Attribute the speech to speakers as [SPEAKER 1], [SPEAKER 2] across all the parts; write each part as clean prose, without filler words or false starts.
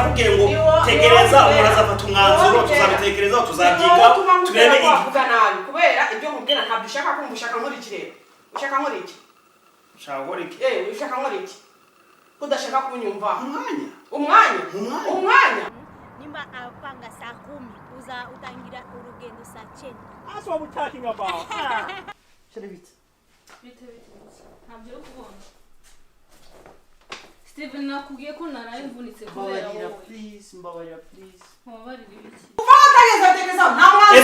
[SPEAKER 1] nakubwiye ngo tegereza umuraza afata umwanzuro tuzabitekereza tuzabyiga turebe
[SPEAKER 2] ivuga nabi kubera ibyo mubwira ntabyo ushaka kumva ushaka nkora iki rero ushaka nkora iki ushaka nkora iki udashaka kunyumva umwanya
[SPEAKER 3] nimba apanga saa 10 utangira urugendo saa 9.
[SPEAKER 4] That's what we're talking about.
[SPEAKER 5] Bite.
[SPEAKER 6] Ntabyo kubona. Steven nakubwiye ko naraye mvunitse kubera wowe.
[SPEAKER 5] Mbabarira please.
[SPEAKER 6] Mubabarira ibiki?
[SPEAKER 2] Ufata tegeza nta mwanzo.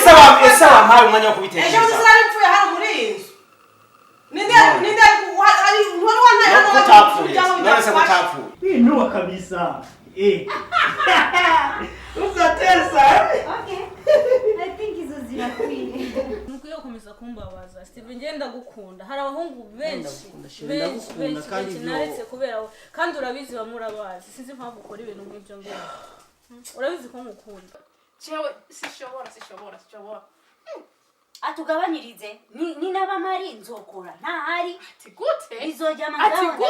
[SPEAKER 1] Ese wampaye umwanya wo kubitekereza.
[SPEAKER 2] Ejo uzari mpfuye hano muri inzu. Ninde ari nkuru wana
[SPEAKER 1] no kutapfuye. None se kutapfuye.
[SPEAKER 4] Nuwa kabisa. Uzatesa.
[SPEAKER 3] Okay. I think izo zirakwiye.
[SPEAKER 6] Nuko yo komeza kumbabaza. Steven ngenda gukunda. Hari abahungu benshi naretse kubera kandi urabizi bamurabazi. Sinzi mpamvu ukora ibintu nk'ibyo ngibyo. Urabizi ko ngukunda. Cyewe sishobora.
[SPEAKER 3] Atugabanyirize ni nabamari nzokora ntahari
[SPEAKER 6] ati gute
[SPEAKER 3] izojya mangaho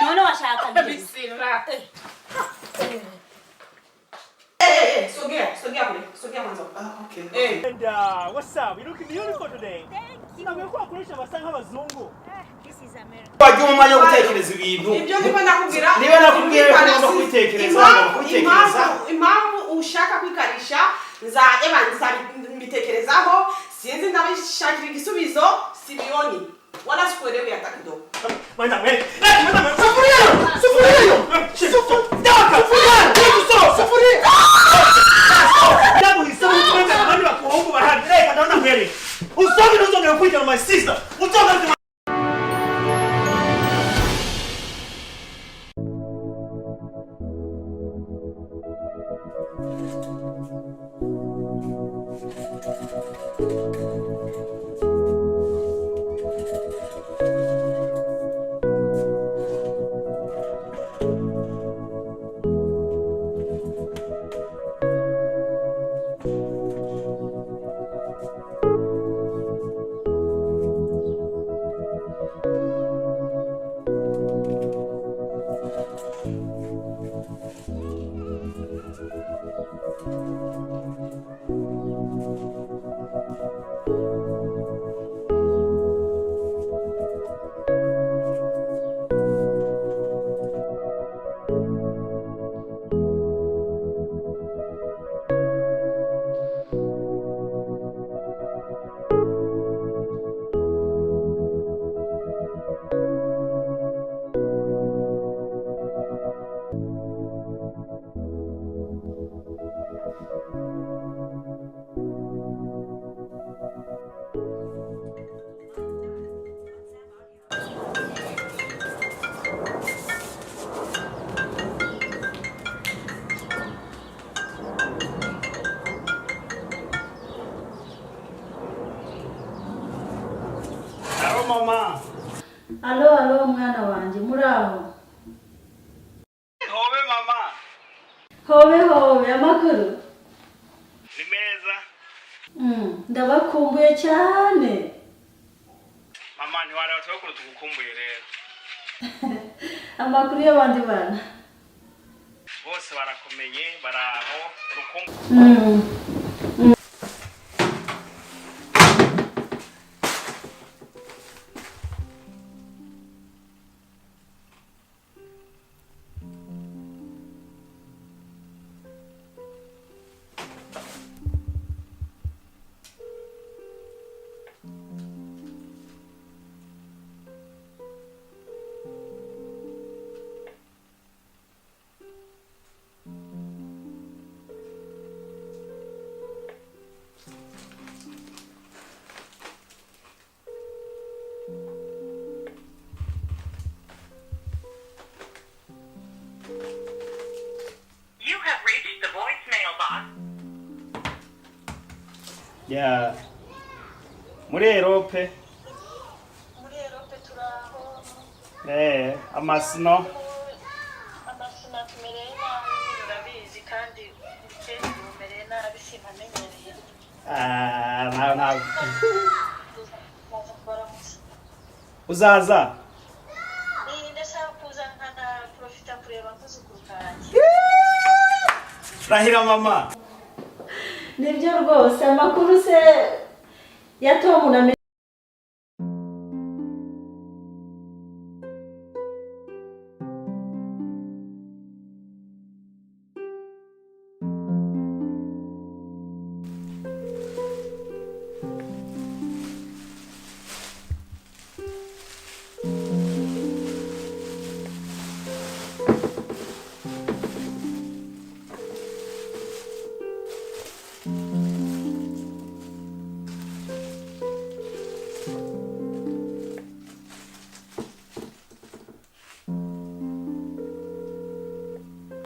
[SPEAKER 3] none washaka
[SPEAKER 6] bisira
[SPEAKER 2] Sogea mwanzo.
[SPEAKER 4] Okay. And what's up? You looking beautiful today. Namekuwa kulisha basanga abazungu.
[SPEAKER 3] This is America.
[SPEAKER 1] Wajya umwanya wo gutekereza ibintu.
[SPEAKER 2] Ibyo niba nakubwira.
[SPEAKER 1] Niba nakubwira ko ngomba kubitekereza.
[SPEAKER 2] Impamvu ushaka kwikarisha mbitekerezaho sinzi ndabishakira igisubizo sibiyoni. Wala sikuelewi hata kidogo.
[SPEAKER 4] Manda wewe. Sufuria. Jambo hizo mtu mmoja wa kuomba bahari. Kadaona mbele. Usoge ndio ungekuja na my sister. Utoka mama.
[SPEAKER 5] Allo mwana wanje muraho.
[SPEAKER 4] Hobe mama.
[SPEAKER 5] Hobe amakuru.
[SPEAKER 4] Ni meza.
[SPEAKER 5] Ndabakumbuye cyane.
[SPEAKER 4] Mama ni wale watu wako tukukumbuye rero.
[SPEAKER 5] Amakuru y'abandi bana.
[SPEAKER 4] Bose barakomeye baraho rukumbu.
[SPEAKER 1] Yeah. Muri Europe.
[SPEAKER 7] Muri Europe turaho.
[SPEAKER 1] Amasino.
[SPEAKER 7] Amasino tumereye nabi urabizi kandi ikindi tumereye nabi simamenyereye.
[SPEAKER 1] Na. Uzaza.
[SPEAKER 7] Ndashaka kuza nkana profita kureba kuzukuru kanje.
[SPEAKER 1] Furahira mama.
[SPEAKER 5] Nibyo rwose amakuru se ya Tom na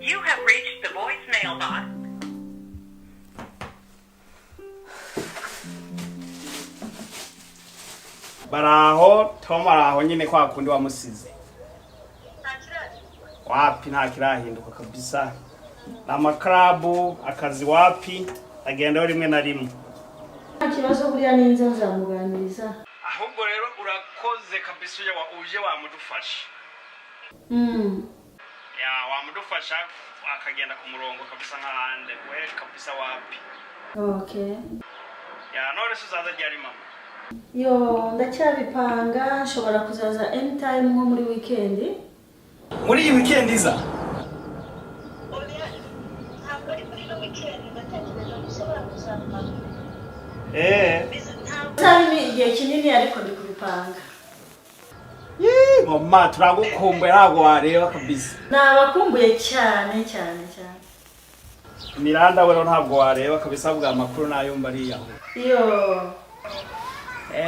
[SPEAKER 8] You have reached the voicemail box.
[SPEAKER 1] Baraho Tom araho nyine kwa kundi wamusize.
[SPEAKER 7] ntakiraje
[SPEAKER 1] Wapi nta kirahinduka kabisa. N'amaklabu akazi wapi agenda rimwe na rimwe.
[SPEAKER 5] kibazo buriya ninza nzamuganiriza.
[SPEAKER 1] Ahubwo rero urakoze kabisa uje wamudufasha. Ya wamudufasha akagenda ku murongo kabisa nk'ahande we kabisa wapi.
[SPEAKER 5] Okay.
[SPEAKER 1] Ya none suzaza ryari mama.
[SPEAKER 5] Yo ndacyabipanga nshobora kuzaza anytime nko muri weekend.
[SPEAKER 1] Muri iyi weekend iza.
[SPEAKER 7] oya ntabwo ari muri ino weekend ndatekereza ko ushobora kuzamara
[SPEAKER 5] Cyane igihe kinini ariko ndi kubipanga.
[SPEAKER 1] Mama turagukumbuye ntabwo wareba kabisa.
[SPEAKER 5] Nabakumbuye cyane.
[SPEAKER 1] Milanda we ntabwo wareba kabisa bwa makuru nayumva ari yaho.
[SPEAKER 5] Yo.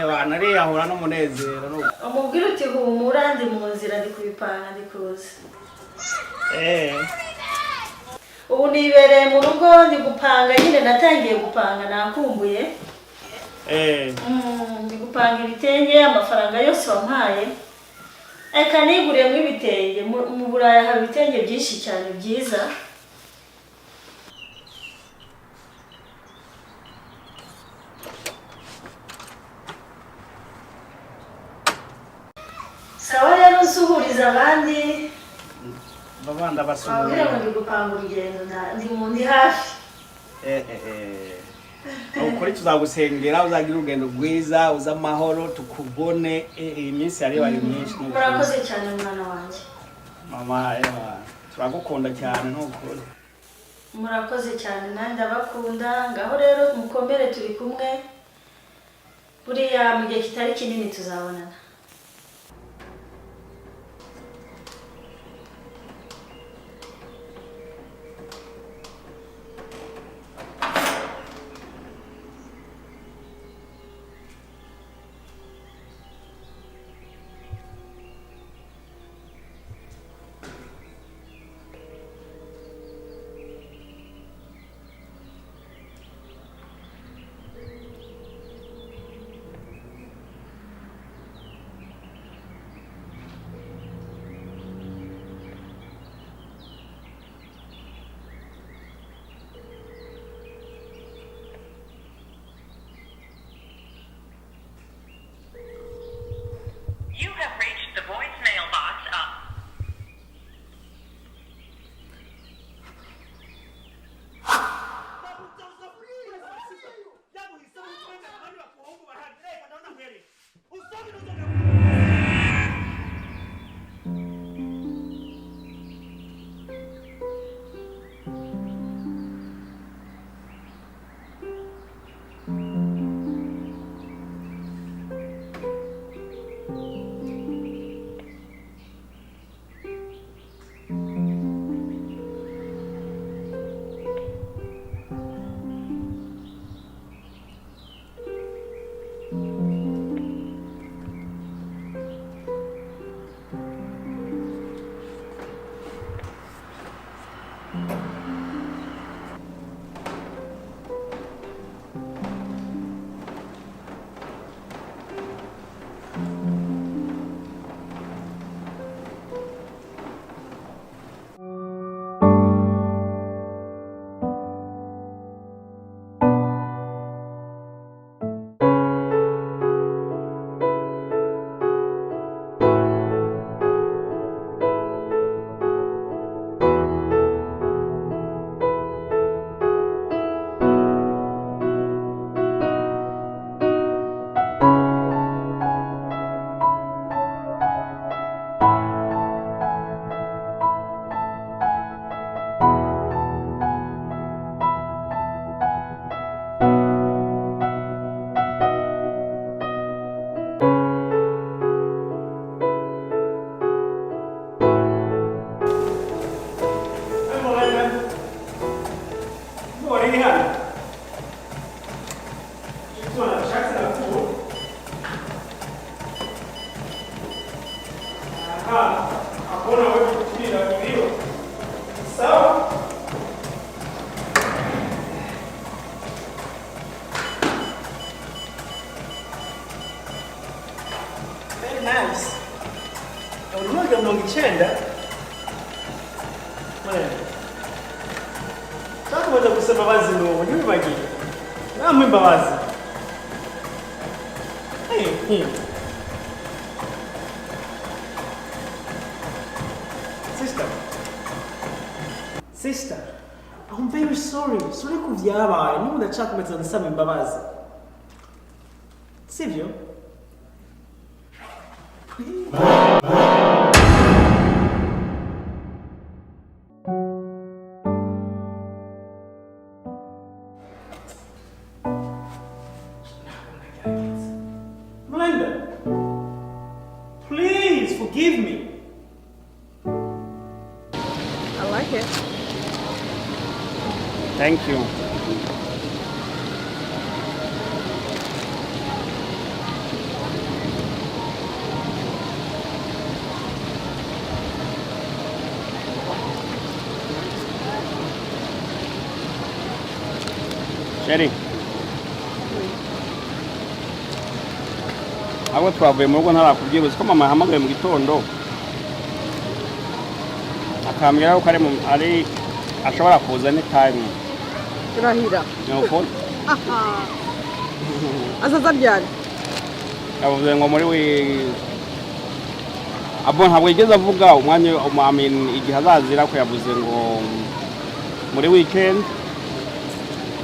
[SPEAKER 1] Bana ari yahura n'umunezero no.
[SPEAKER 5] Umubwira uti humura ndi mu nzira ndi kubipanga ndi kuza. Ubu nibereye mu rugo ndi gupanga nyine natangiye gupanga nakumbuye. Ndi gupanga ibitenge amafaranga yose wampaye. Eka niguriyemo ibitenge mu Buraya hari ibitenge byinshi cyane byiza. Sawa rero nsuhuriza abandi.
[SPEAKER 1] Babanda basuhuriza.
[SPEAKER 5] Ababwira ngo ndi gupanga urugendo ndi hafi.
[SPEAKER 1] Ukuri tuzagusengera uzagira urugendo rwiza uza amahoro tukubone iminsi yari bari myinshi.
[SPEAKER 5] Murakoze cyane mwana wanjye.
[SPEAKER 1] Mama turagukunda cyane n'ukuri.
[SPEAKER 5] Murakoze cyane nandi abakunda ngaho rero mukomere turi kumwe. Buriya mu gihe kitari kinini tuzabonana.
[SPEAKER 1] mbona wewe kutumira hivyo? Sawa? Very nice. Unaona kama ungichenda? Sasa unaweza kusema wazi ndio unajua baki. Na mwimba wazi. Sister, I'm very sorry. Sorry kuvyabaye. Niba udashaka kumeza ndasaba imbabazi. Sivyo? Milanda, please forgive me.
[SPEAKER 2] I like it.
[SPEAKER 1] Thank you. Sherry. Abo twavuye mu rugo ntarakubyibuza ko mama yahamagaye mu gitondo. Akambwira ko ari ashobora kuza ni time.
[SPEAKER 2] Rahira.
[SPEAKER 1] Nuko
[SPEAKER 2] Azaza byari.
[SPEAKER 1] yavuze ngo muri abo ntabwo yigeze avuga umwanya igihe azazira ko yavuze ngo muri weekend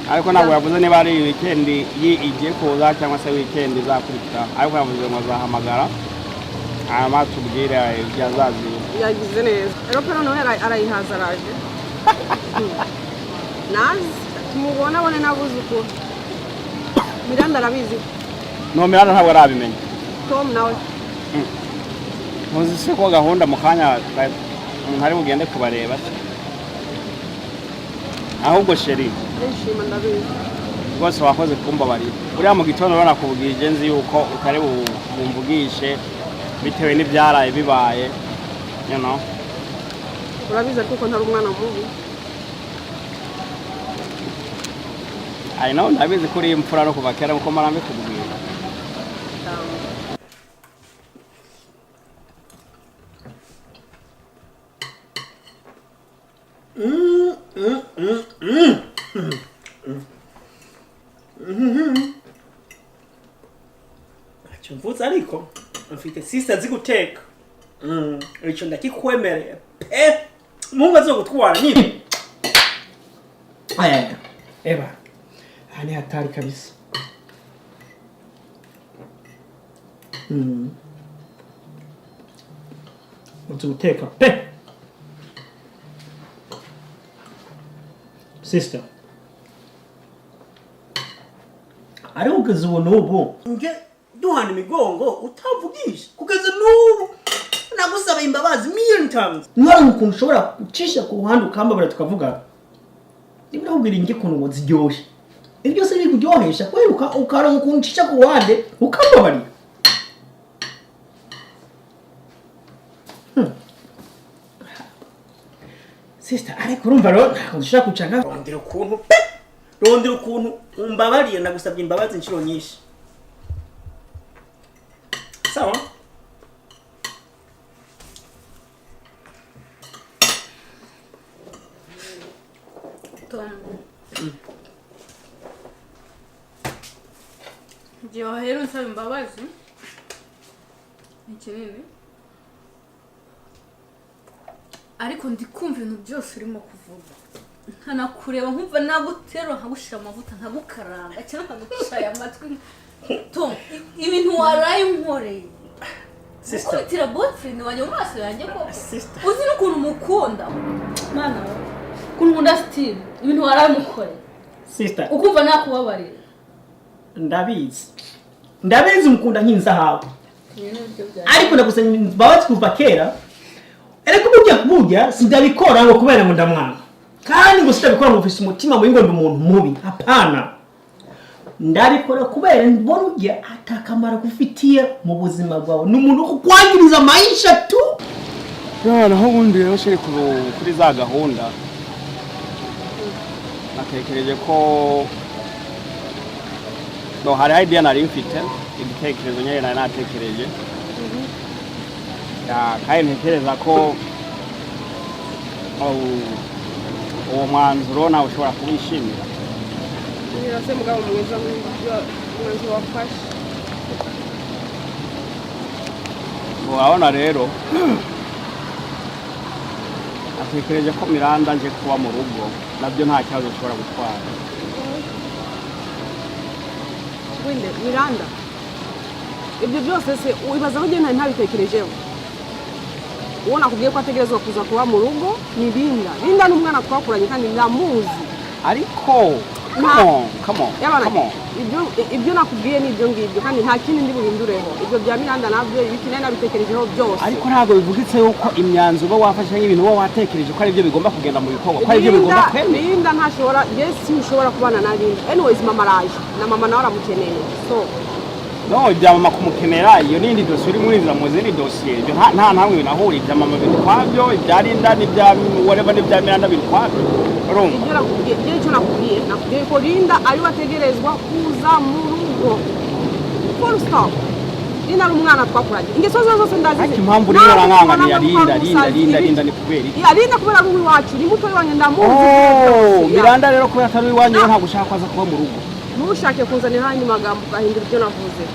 [SPEAKER 1] ariko ntabwo yavuze niba ari weekend igiye kuza cyangwa se weekend izakurikira ariko yavuze ngo azahamagara amatubwira ibyo azazira.
[SPEAKER 2] Yagize neza. Rero pero no arayihaza araje. Nazi tumubona bone nabuze uko. Milanda arabizi.
[SPEAKER 1] No Milanda ntabwo arabimenya.
[SPEAKER 2] Tom nawe.
[SPEAKER 1] Muzi se ko gahunda mu kanya ntari bugende kubareba. Ahubwo Sheri.
[SPEAKER 2] Ndishima ndabizi.
[SPEAKER 1] Rwose wakoze kumbabarira. Uriya mu gitondo barakubwije nzi yuko utari bumvugishe bitewe n'ibyaraye bibaye. You know.
[SPEAKER 2] Urabizi kuko ntari umwana mubi.
[SPEAKER 1] I know ndabizi kuri imfura no kuva kera uko marambe kubwira.
[SPEAKER 4] Achumvuza ariko mfite sister ziguteka. Ico ndakikwemereye. Mungu azogutwara nyine. Aya. Eba. Hani hatari kabisa. Ututeka pe. Sister. Ari ugeze n'ubu. Nge duhana imigongo utavugisha. Kugeze n'ubu. Nagusaba imbabazi million times. Nora ukuntu ushobora gucisha ku ruhande ukambabara tukavuga. Ibura ubwira inge kuntu ziryoshye. Ibyo se biguryohesha kweruka ukaronka ukuntu ucisha ku ruhande ukambabara. Sister, ariko urumva rero ntabwo ushaka kucanga. Rondera ukuntu umbabariye nagusabye imbabazi inshuro nyinshi. Sawa?
[SPEAKER 6] Tom. Ngiye rero nsaba imbabazi. Ikirere. Ariko ndikumva ibintu byose urimo kuvuga. Nkanakureba nkumva naguterura nkagushira amavuta nkagukaranga cyangwa nkagushaya amatwi. Tom, ibintu waraye unkoreye.
[SPEAKER 4] Sister.
[SPEAKER 6] Tira boyfriend wanjye mu maso yanjye ko. Uzi n'ukuntu mukunda. Mana, kunkunda still. Ibintu waraye mukoreye.
[SPEAKER 4] Sister.
[SPEAKER 6] Ukumva nakubabarira.
[SPEAKER 4] Ndabizi mukunda nk'inzahabu. Ariko ndagusanya imbabazi kuva kera. Ereko burya sindabikora ngo kubera ngo ndamwana. Kandi ngo sitabikora ngo ufise umutima ngo ndi umuntu mubi. Hapana. Ndabikora kubera mbona ujya atakamara gufitiye mu buzima bwawe. N'umuntu ukwangiriza maisha tu.
[SPEAKER 1] naho ubundi rero shiri kuri za gahunda natekereje ko hari idea nari mfite igitekerezo nyine nari natekereje kandi ntekereza ko uwo mwanzuro nawe ushobora kubishimira.
[SPEAKER 2] Birase mugabo mwiza mwanzuro wafashe.
[SPEAKER 1] Urabona rero natekereje ko Milanda nje kuba mu rugo nabyo nta kibazo ushobora gutwara.
[SPEAKER 2] Winde Milanda ibyo byose se ubibaza ko genda ntabitekerejeho. Uwo nakubwiye ko ategerezwa kuza kuba mu rugo ni Linda n'umwana twakuranye kandi ndamuzi.
[SPEAKER 1] Ariko come on. Ibyo nakubwiye ni ibyo ngibyo kandi nta kindi ndi buhindureho. Ibyo bya Milanda nabyo ibikine nabitekerejeho byose. Ariko ntago bivugitse yuko imyanzuro wafashe nk'ibintu wo watekereje ko ari byo bigomba kugenda mu bikorwa ko ari byo bigomba kwemera.
[SPEAKER 2] Linda ntashobora ushobora kubana na Linda. Anyways mama araje na mama nawe aramukeneye. So
[SPEAKER 1] no ibya mama kumukenera iyo nindi dosiye uri muri mu zindi dosiye ibyo nta ntamwe binahuri ibya mama biri kwabyo ibya Linda n'ibya whatever n'ibya Milanda biri kwabyo.
[SPEAKER 2] Icyo nakubwiye ko Linda ari wategerezwa kuza mu rugo. Full stop. Linda n'umwana twakuranye. Ingeso zose ndazizi.
[SPEAKER 1] Ati impamvu rero arankangana ya Linda ni kubera iki?
[SPEAKER 2] Ya Linda kubera ari iwacu ni muto wanjye ndamuzi.
[SPEAKER 1] Milanda rero kubera atari iwanyu nta gushaka kwaza kuba mu rugo.
[SPEAKER 2] Ntushake kuzanira handi magambo gahindura ibyo navuze.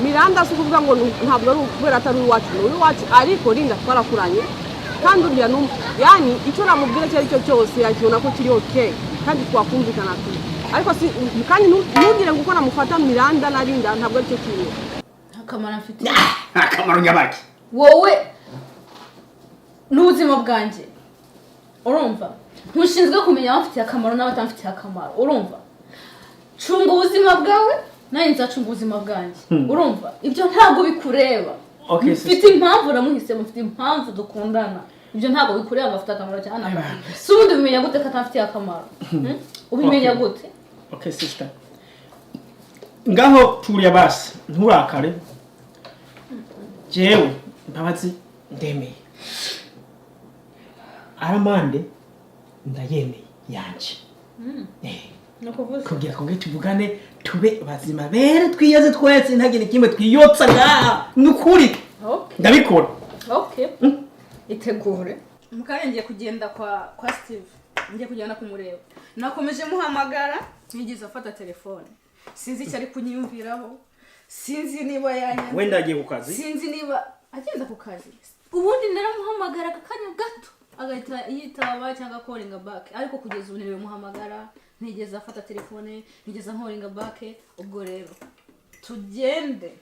[SPEAKER 2] Milanda si kuvuga ngo ntabwo ari kubera atari iwacu ariko Linda twarakuranye kandi uriya yani icyo namubwira cyo cyose yakibona ko kiri okay kandi twakumvikana tu. Ariko si kandi ntugire ngo uko namufata Milanda na Linda ntabwo ari cyo kintu.
[SPEAKER 6] Akamaro mfite.
[SPEAKER 4] Akamaro nyabaki.
[SPEAKER 6] Wowe n'ubuzima bwanjye. Urumva? Ntushinzwe kumenya abafite akamaro n'abatamfite akamaro. Urumva? Cunga ubuzima bwawe nayo nzacunga ubuzima bwanjye. Urumva? Ibyo ntabwo bikureba.
[SPEAKER 4] Okay,
[SPEAKER 6] mfite impamvu namuhisemo, mfite impamvu dukundana. Ibyo ntabwo bikureba bafite akamaro cyane afite. Si ubundi ubimenya gute ko atafite akamaro? Ubimenya gute?
[SPEAKER 4] Okay sister. Ngaho turiya basi nturakare. Jewe mbabazi ndemeye. Aramande ndayemeye yanje. Kugira ngo tuvugane tube bazima bere twiyaze twese ntagire kimwe twiyotsa ngaha nukuri.
[SPEAKER 6] Okay.
[SPEAKER 4] Ndabikora.
[SPEAKER 6] Okay. Itegure. Mukanya ngiye kugenda kwa Steve. Ngiye kugenda kumureba. Nakomeje muhamagara nigeze afata telefone. Sinzi icyo ari kunyumviraho. Sinzi niba yanya.
[SPEAKER 4] Wenda agiye ku kazi.
[SPEAKER 6] Sinzi niba agenda ku kazi. Ubundi naramuhamagara akanya gato. Agahita yitaba cyangwa calling back. Ariko kugeza ubu niwe muhamagara. Nigeze afata telefone, nigeze calling back. Ubwo rero tugende.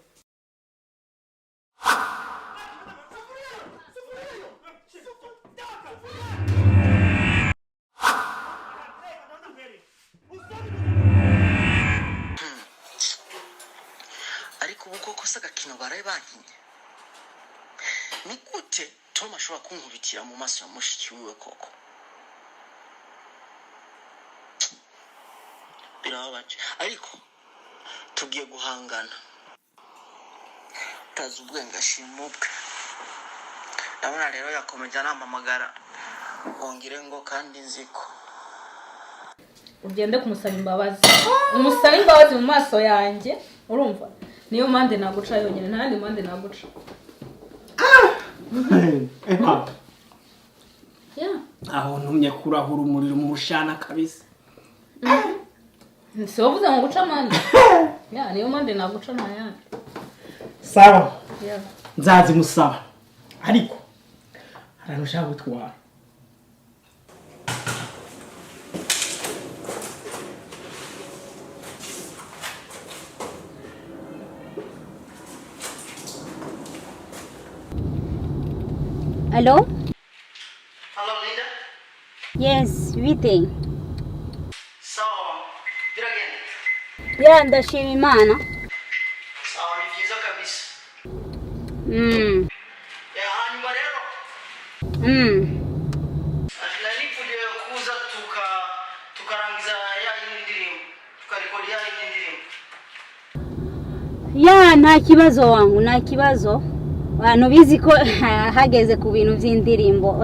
[SPEAKER 9] Ariko ubu koko se agakino baraye bankinye. Ni gute Tom ashobora kunkubitira mu maso ya mushiki wiwe koko? Birababaje. Ariko tugiye guhangana. Tazi ubwenga shimubwe. Ndabona rero yakomeje anampamagara. Ongire ngo kandi nziko.
[SPEAKER 6] Ugende kumusaba imbabazi. Umusaba imbabazi mu maso yanjye. Urumva? Niyo mande naguca yonyine ntandi mande naguca.
[SPEAKER 4] Ema.
[SPEAKER 6] Yeah.
[SPEAKER 4] Aho ntumye kurahura umuriro mu mushana kabisa.
[SPEAKER 6] Si wavuze ngo guca mande. Yeah, niyo mande naguca ntayandi.
[SPEAKER 4] Sawa.
[SPEAKER 6] Yeah.
[SPEAKER 4] Nzazi musaba. Ariko arantu ushaka gutwara.
[SPEAKER 3] Hello?
[SPEAKER 9] Hello Linda.
[SPEAKER 3] Yes, waiting.
[SPEAKER 9] So, you're again.
[SPEAKER 3] Yeah, ndashima Imana.
[SPEAKER 9] So, ni vyiza kabisa. Ya hanyuma rero. Nari kuje kuza tukarangiza ya indirimbo. Tukarekodi ya indirimbo.
[SPEAKER 3] Yeah, nta kibazo wangu, nta kibazo.
[SPEAKER 10] abantu bizi ko hageze ku bintu by'indirimbo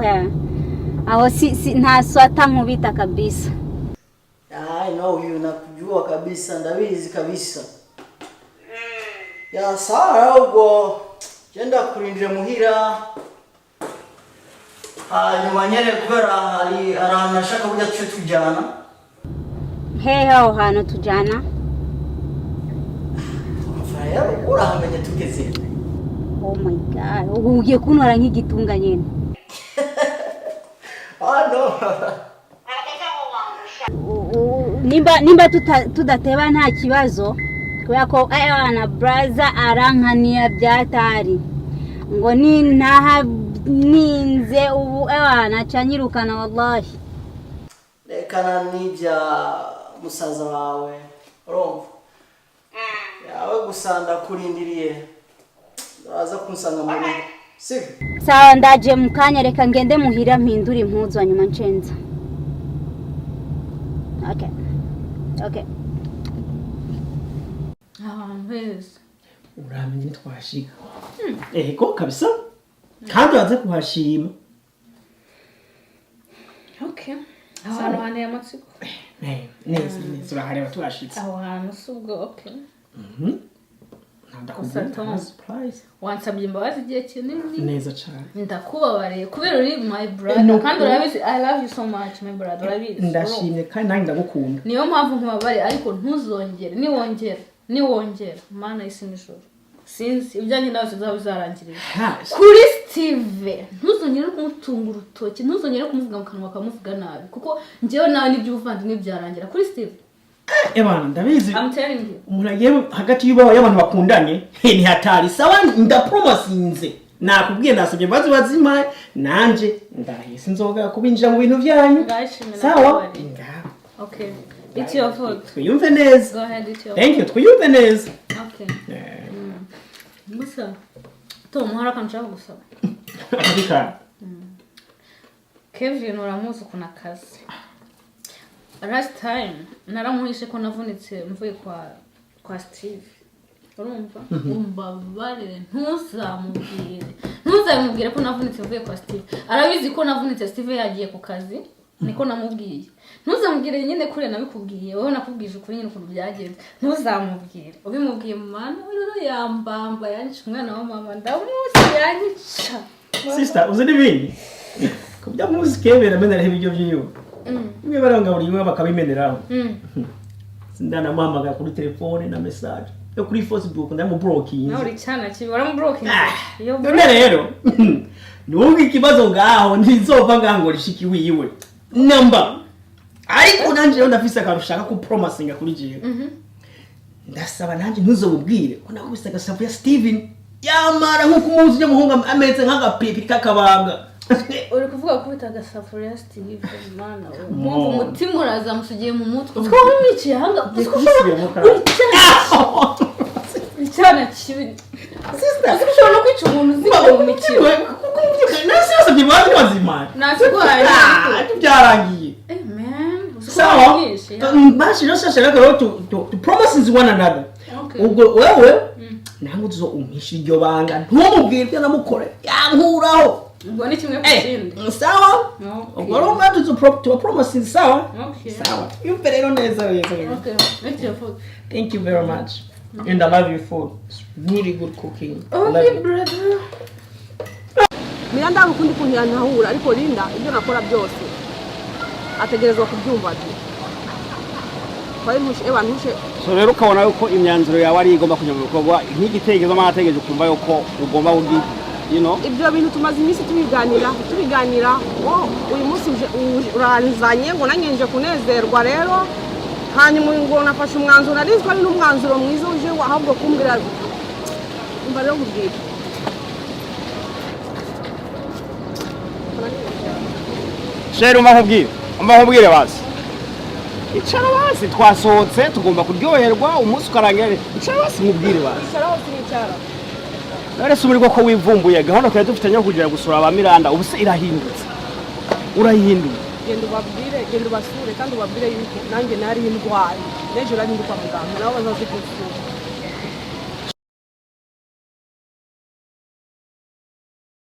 [SPEAKER 10] aho si nta swata nkubita kabisa.
[SPEAKER 4] I know you nakujua kabisa, ndabizi kabisa. Ya sawa ubwo genda kurindira muhira. Nyuma nyene kubera hari ahantu nashaka kujya tujyana.
[SPEAKER 10] Hehe aho hantu tujyana?
[SPEAKER 4] Faya urahamenye tugeze.
[SPEAKER 10] Oh my god, ubu ugiye kuntora nk'igitunga nyene.
[SPEAKER 4] No.
[SPEAKER 10] Nimba tudateba nta kibazo kubera ko ayana braza arankaniya byatari ngo ni ntaha ninze ubu ayana canyirukana wallahi.
[SPEAKER 4] Rekana nibya musaza wawe urumva yawe gusanda kurindiriye uraza kunsanga mu rugo sivyo?
[SPEAKER 10] Sawa ndaje mukanya reka ngende muhira mpindura impuzu nyuma ncenza. Okay.
[SPEAKER 6] Amaherezo.
[SPEAKER 4] Uramenye twashika. Ego kabisa. Kandi waze kuhashima.
[SPEAKER 6] Okay. Ahantu hane amatsiko.
[SPEAKER 4] Neza urahareba twashitse.
[SPEAKER 6] Aho hantu subwo okay.
[SPEAKER 4] Ndakubwira surprise.
[SPEAKER 6] Wansabye imbabazi igihe kinini.
[SPEAKER 4] Neza cyane.
[SPEAKER 6] Ndakubabariye kubera uri my brother kandi urabizi I love you so much my brother urabizi.
[SPEAKER 4] Ndashimye kandi nanjye ndagukunda.
[SPEAKER 6] Niyo mpamvu nkubabariye ariko ntuzongere niwongera mana isi n'ijoro. Sinzi ibyanjye nawe bizarangirira. Kuri Steve ntuzongere kumutunga urutoki ntuzongere kumuvuga mu kanwa kamuvuga nabi kuko njyewe nawe nibyo uvandimwe byarangira kuri Steve.
[SPEAKER 4] Ebana ndabizi.
[SPEAKER 6] I'm telling you.
[SPEAKER 4] Umuntu agiye hagati y'abantu bakundanye ni hatari sawa ndapromisinze. Nakubwiye nasabye bazima nanje ndahise nzoga kubinjira mu bintu byanyu. Sawa?
[SPEAKER 6] Okay. It's your fault.
[SPEAKER 4] Twiyumve neza.
[SPEAKER 6] Go ahead it's your
[SPEAKER 4] Thank you. Twiyumve neza.
[SPEAKER 6] Okay. Musa. Tom haraka nshaka gusaba.
[SPEAKER 4] Akabika.
[SPEAKER 6] Kevin uramuzi kuna kazi. Last time naramuhishe ko navunitse mvuye kwa Steve. Urumva? Umbabarire ntuzamubwire ko navunitse mvuye kwa Steve. Arabizi ko navunitse Steve yagiye ku kazi. Niko namubwiye. Ntuzamubwire nyine kure nabikubwiye. Wowe nakubwije ukuri nyine ukuntu byagenze. Ntuzamubwire. Ubimubwiye mwana rero yambamba yanyica umwana wa mama ndamuzi yanyica.
[SPEAKER 4] Sister uzi n'ibindi? Kubya muzike beramenera ibyo byiyo. Mwe baranga buri mwe bakabimeneraho. Sindana muhamagara kuri telefone na message. Yo kuri Facebook ndamu blocking.
[SPEAKER 6] Na uri cyana kibi waramublocking.
[SPEAKER 4] Yo rero. Nungi ikibazo ngaho ntizova ngango rishiki wiwe. Number. Ariko nanje ndafise akarushaka ku promising kuri jiye. Ndasaba nanje ntuzobubwire ko nakubise gasafuriya Steven. Yamara nko kumuzi muhunga ameze nk'agapipi kakabanga.
[SPEAKER 6] Uri kuvuga ko bitagasafuriya Steve mana umva umutima uraza musugiye mu mutwe twamwiciye hanga cyana kibi sister ushobora no kwica umuntu uzi mu mikino
[SPEAKER 4] nasi yose bibazi bazima
[SPEAKER 6] nasigwaye
[SPEAKER 4] byarangiye
[SPEAKER 6] man
[SPEAKER 4] sawa bashi no shashaka rero to promises one another ubwo wewe nango tuzo umpisha iryo banga ntumubwire byo namukore yankuraho
[SPEAKER 6] ubwo ni kimwe kindi
[SPEAKER 4] sawa ubwo ro mba to promises sawa sawa rero neza
[SPEAKER 6] okay thank you for
[SPEAKER 4] thank you very much and I love your food. It's really good cooking.
[SPEAKER 6] Okay brother.
[SPEAKER 2] Milanda ukundi kunyantahura ariko Linda ibyo nakora byose ategerezwa kubyumva ati kwari ntushe
[SPEAKER 1] so rero ukabona yuko imyanzuro yawe ari igomba kujya mu bikorwa nk'igitekerezo amategeko kumva yuko ugomba ugi
[SPEAKER 2] ibyo bintu tumaze iminsi tubiganira uyu munsi uranzanye ngo nanyenje kunezerwa rero hanyuma ngo nafashe umwanzuro arizwa ari n'umwanzuro mwiza uje ahubwo kumbwira umva rero kubwira
[SPEAKER 1] Sheri umahubwire basi icara basi twasohotse tugomba kuryoherwa umunsi ukarangira icara basi mubwire basi
[SPEAKER 2] icara hose n'icara
[SPEAKER 1] nare subirirwa ko wivumbuye gahunda twari dufite nyo kugira gusura aba Milanda ubuse irahindutse urahinduye
[SPEAKER 2] genda ubasure kandi ubabwire yuko nanjye nari indwaye n'ejo nari ndi kwa muganga nabo bazaze gusura